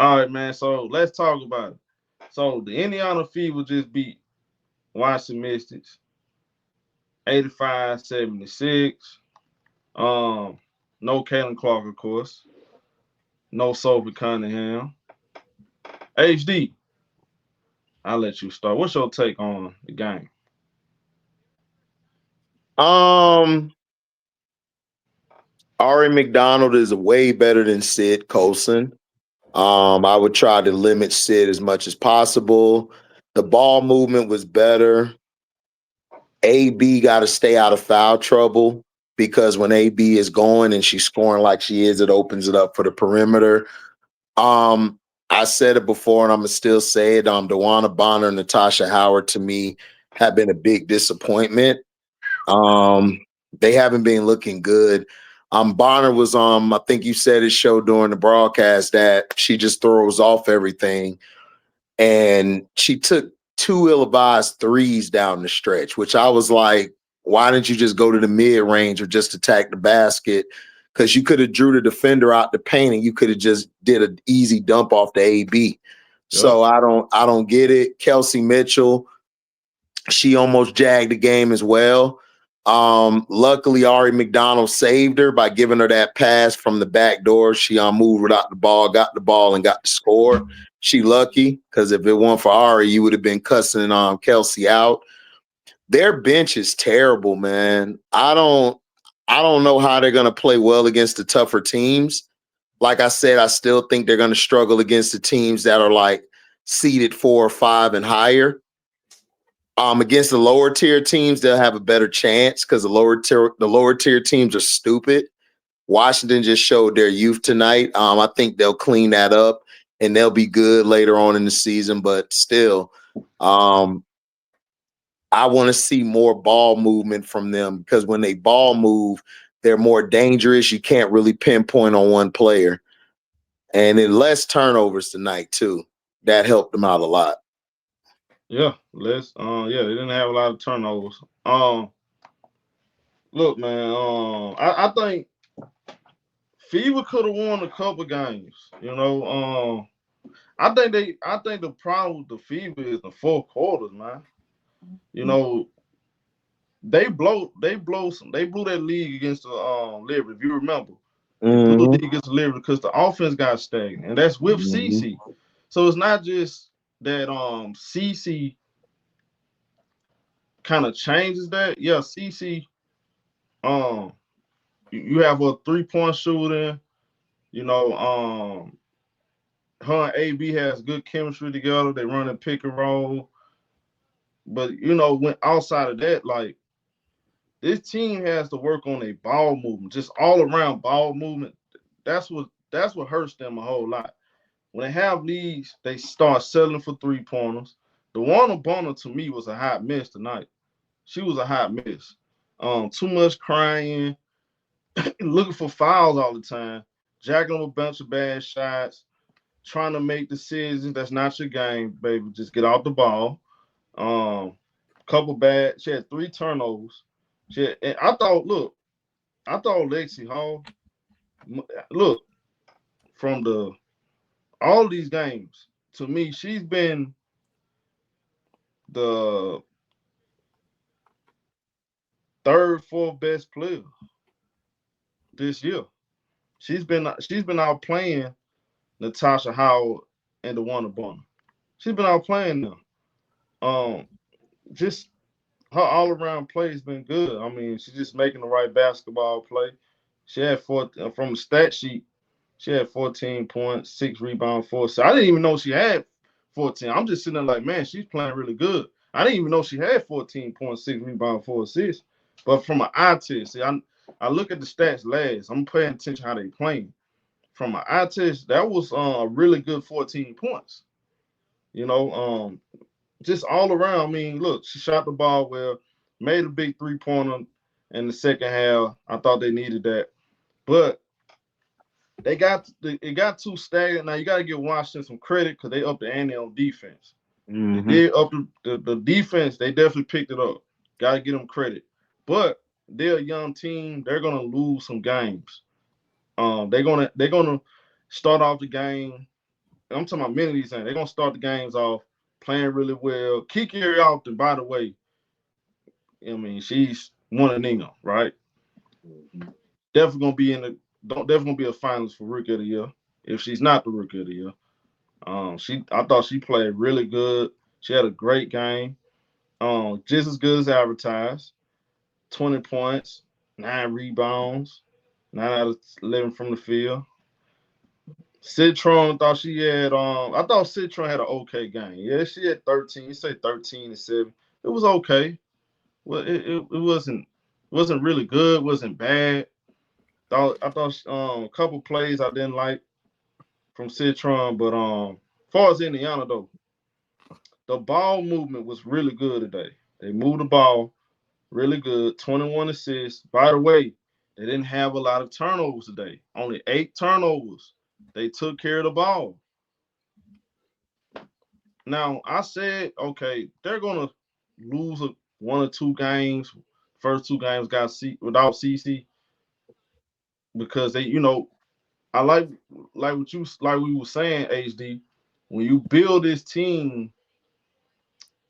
All right, man. So let's talk about it. So the Indiana Fever just beat Washington Mystics 85-76. Um, no Caitlin Clark, of course. No Sophie Cunningham. HD, I'll let you start. What's your take on the game? Um, Ari McDonald is way better than Sid Colson. I would try to limit Sid as much as possible. The ball movement was better. AB got to stay out of foul trouble because when AB is going and she's scoring like she is, it opens it up for the perimeter. Um, I said it before and I'm gonna still say it. DeWanna Bonner and Natasha Howard to me have been a big disappointment. Um, they haven't been looking good. Bonner was I think you said it showed during the broadcast that she just throws off everything. And she took two ill-advised threes down the stretch, which I was like, why didn't you just go to the mid-range or just attack the basket? Because you could have drew the defender out the paint and you could have just did an easy dump off the AB. Yep. So I don't get it. Kelsey Mitchell, she almost jagged the game as well. Luckily, Ari McDonald saved her by giving her that pass from the back door. She moved without the ball, got the ball, and got the score. She lucky because if it weren't for Ari, you would have been cussing Kelsey out. Their bench is terrible, man. I don't know how they're gonna play well against the tougher teams. Like I said, I still think they're gonna struggle against the teams that are like seeded 4 or 5 and higher. Against the lower tier teams, they'll have a better chance because the lower tier teams are stupid. Washington just showed their youth tonight. I think they'll clean that up and they'll be good later on in the season. But still, I want to see more ball movement from them because when they ball move, they're more dangerous. You can't really pinpoint on one player, and then less turnovers tonight too. That helped them out a lot. Yeah, they didn't have a lot of turnovers. Look, man, I think Fever could have won a couple games. I think the problem with the Fever is the fourth quarters, man. You know, they blew that league against the Liberty. If you remember, they blew the Mm-hmm. league against the Liberty because the offense got stagnant, and that's with Mm-hmm. CC. So it's not just that CC kind of changes that. Yeah, CC um you have a 3-point shooting. You know, her and AB has good chemistry together. They run a pick and roll. But when outside of that, like this team has to work on a ball movement, just all around ball movement. That's what hurts them a whole lot. When they have leads, they start settling for 3-pointers. The one on Bonner to me was a hot miss tonight. She was a hot miss. Too much crying, looking for fouls all the time, jacking up a bunch of bad shots, trying to make decisions. That's not your game, baby. Just get off the ball. Couple bad. She had 3 turnovers. And I thought Lexi Hall. Look, from the all these games, to me, she's been the third, fourth best player this year. She's been out playing Natasha Howard and the one Bonner. She's been out playing them. Um, just her all around play has been good. I mean, she's just making the right basketball play. She had from the stat sheet. She had 14 points, 6 rebounds, 4 assists. I didn't even know she had 14. I'm just sitting there like, man, she's playing really good. I didn't even know she had 14 points, 6 rebounds, 4 assists. But from an eye test, see, I look at the stats last. I'm paying attention how they playing. From an eye test, that was a really good 14 points. You know, just all around. I mean, look, she shot the ball well, made a big 3-pointer in the second half. I thought they needed that, but it got too stagnant. Now you got to give Washington some credit because they upped the ante on defense. They Mm-hmm. did up the defense. They definitely picked it up. Got to give them credit, but they're a young team. They're gonna lose some games. They're gonna start off the game I'm talking about many of these things. They're gonna start the games off playing really well. Kiki Aliyah, by the way, I mean, she's one of them, right? Definitely gonna be definitely gonna be a finalist for Rookie of the Year if she's not the Rookie of the Year. I thought she played really good. She had a great game. Just as good as advertised. 20 points, 9 rebounds, 9 out of 11 from the field. Citron thought she had I thought Citron had an okay game. Yeah, she had 13. You say 13 and 7. It was okay. Well, it wasn't really good, wasn't bad. I thought a couple plays I didn't like from Citron, but as far as Indiana though, the ball movement was really good today. They moved the ball really good, 21 assists. By the way, they didn't have a lot of turnovers today. Only 8 turnovers. They took care of the ball. Now, I said, okay, they're going to lose one or two games. First 2 games got without CC because they, I like what we were saying, HD. When you build this team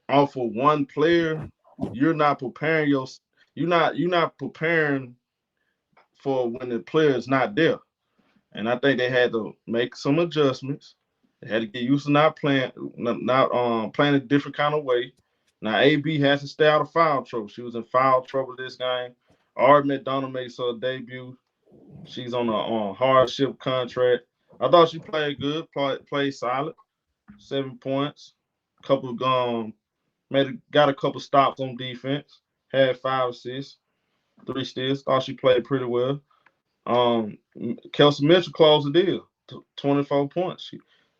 off of one player, you're not preparing you're not preparing for when the player is not there. And I think they had to make some adjustments. They had to get used to not playing a different kind of way. Now AB has to stay out of foul trouble. She was in foul trouble this game. Art McDonald makes her debut. She's on a hardship contract. I thought she played good, played solid. 7 points, couple got a couple stops on defense. Had 5 assists, 3 steals. Thought she played pretty well. Kelsey Mitchell closed the deal, 24 points.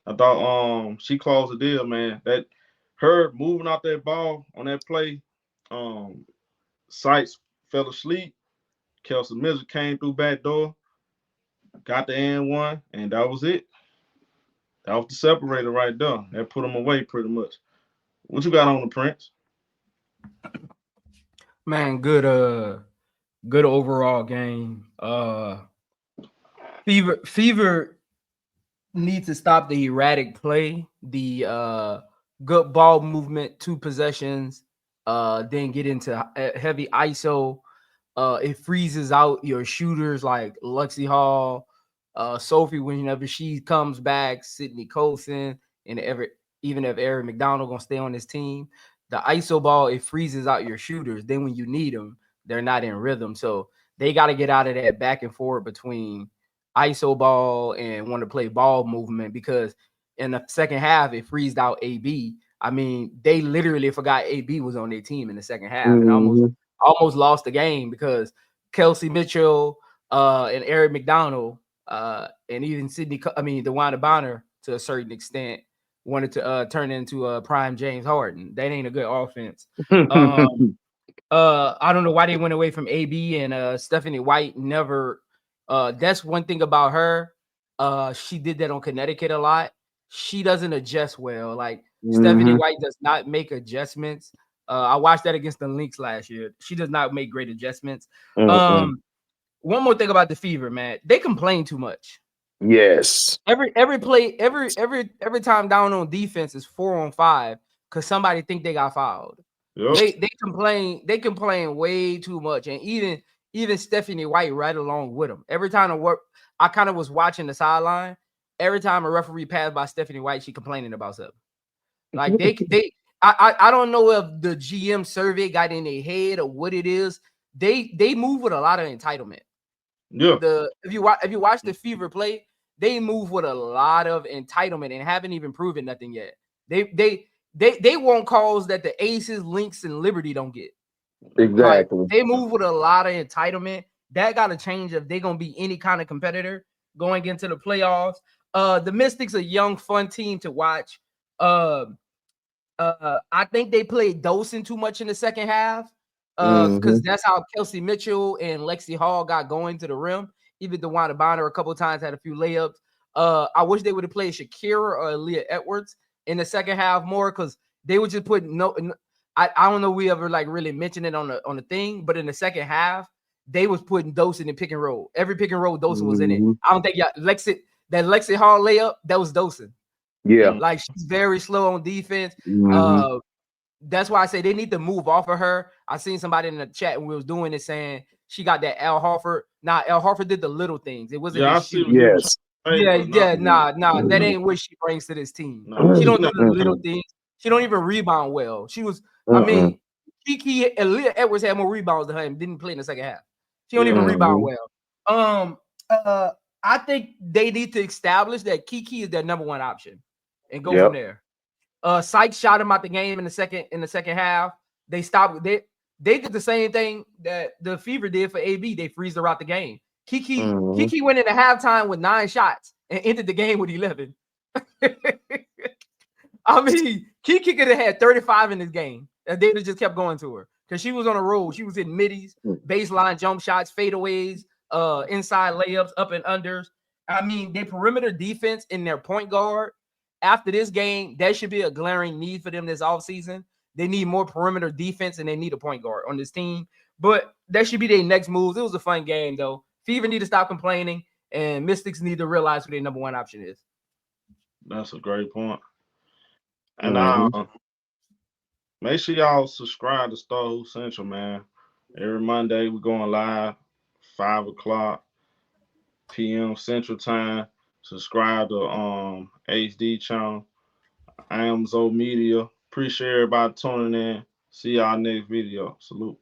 I thought she closed the deal, man. That her moving out that ball on that play, Sykes fell asleep. Kelsey Mitchell came through back door, got the and one, and that was it. That was the separator right there. That put them away pretty much. What you got on the Prince? Man, good overall game. Fever needs to stop the erratic play, the good ball movement, 2 possessions, then get into heavy ISO. It freezes out your shooters like Lexi Hall, Sophie whenever she comes back, Sydney Colson, and even if Eric McDonald gonna stay on his team. The ISO ball, it freezes out your shooters. Then when you need them, they're not in rhythm. So they got to get out of that back and forth between ISO ball and want to play ball movement, because in the second half, it freezed out AB. I mean, they literally forgot AB was on their team in the second half and almost lost the game because Kelsey Mitchell and Eric McDonald and even DeWanda Bonner to a certain extent wanted to turn into prime James Harden. That ain't a good offense. I don't know why they went away from AB and Stephanie White never. That's one thing about her. She did that on Connecticut a lot. She doesn't adjust well. Like Stephanie White does not make adjustments. I watched that against the Lynx last year. She does not make great adjustments. One more thing about the Fever, man. They complain too much. Yes. Every time down on defense is 4-on-5 because somebody think they got fouled. Yep. They complain way too much, and even Stephanie White right along with them. Every time I kind of was watching the sideline. Every time a referee passed by Stephanie White, she complaining about something. Like I don't know if the GM survey got in their head or what it is. They move with a lot of entitlement. Yeah. If you watch the Fever play, they move with a lot of entitlement and haven't even proven nothing yet. They want calls that the Aces, Lynx, and Liberty don't get. Exactly. Like, they move with a lot of entitlement. That got to change if they're gonna be any kind of competitor going into the playoffs. The Mystics, a young, fun team to watch. I think they played Dawson too much in the second half. Because that's how Kelsey Mitchell and Lexi Hall got going to the rim. Even DeWanda Bonner a couple of times had a few layups. I wish they would have played Shakira or Aliyah Edwards in the second half more, because they would just put I don't know if we ever like really mentioned it on the thing, but in the second half, they was putting Dawson in pick and roll. Every pick and roll, Dawson was in it. I don't think Lexi Hall layup, that was Dawson. Yeah. Like she's very slow on defense. Mhm. That's why I say they need to move off of her. I seen somebody in the chat when we was doing it saying she got that Al Horford. Nah, Al Horford did the little things. It wasn't Yeah, I his see what shooting. he was Yes. trying to say, Yeah, but yeah, no, that ain't what she brings to this team. no, She she don't do not. the little Mm-mm. things. She don't even rebound well. She was, I Mm-mm. mean, Aliyah Edwards had more rebounds than her and didn't play in the second half. She don't Yeah, even rebound Mhm. well. I think they need to establish that Kiki is their number one option and go from Yep. there. Sykes shot him out the game in the second half. They stopped. They did the same thing that the Fever did for AB. They freezed her out the game. Mhm. Kiki went into halftime with 9 shots and ended the game with 11. I mean, Kiki could have had 35 in this game. And they just kept going to her because she was on a roll. She was hitting middies, baseline jump shots, fadeaways, inside layups, up and unders. I mean, their perimeter defense in their point guard. After this game, that should be a glaring need for them this offseason. They need more perimeter defense and they need a point guard on this team. But that should be their next moves. It was a fun game, though. Fever need to stop complaining, and Mystics need to realize who their number one option is. that's a great point. And Mhm. make sure y'all subscribe to Star Hoop Central, man. Every Monday we're going live, 5 o'clock p.m. Central Time. Subscribe to HD channel. I am Zo Media. Appreciate everybody tuning in. See y'all next video. Salute.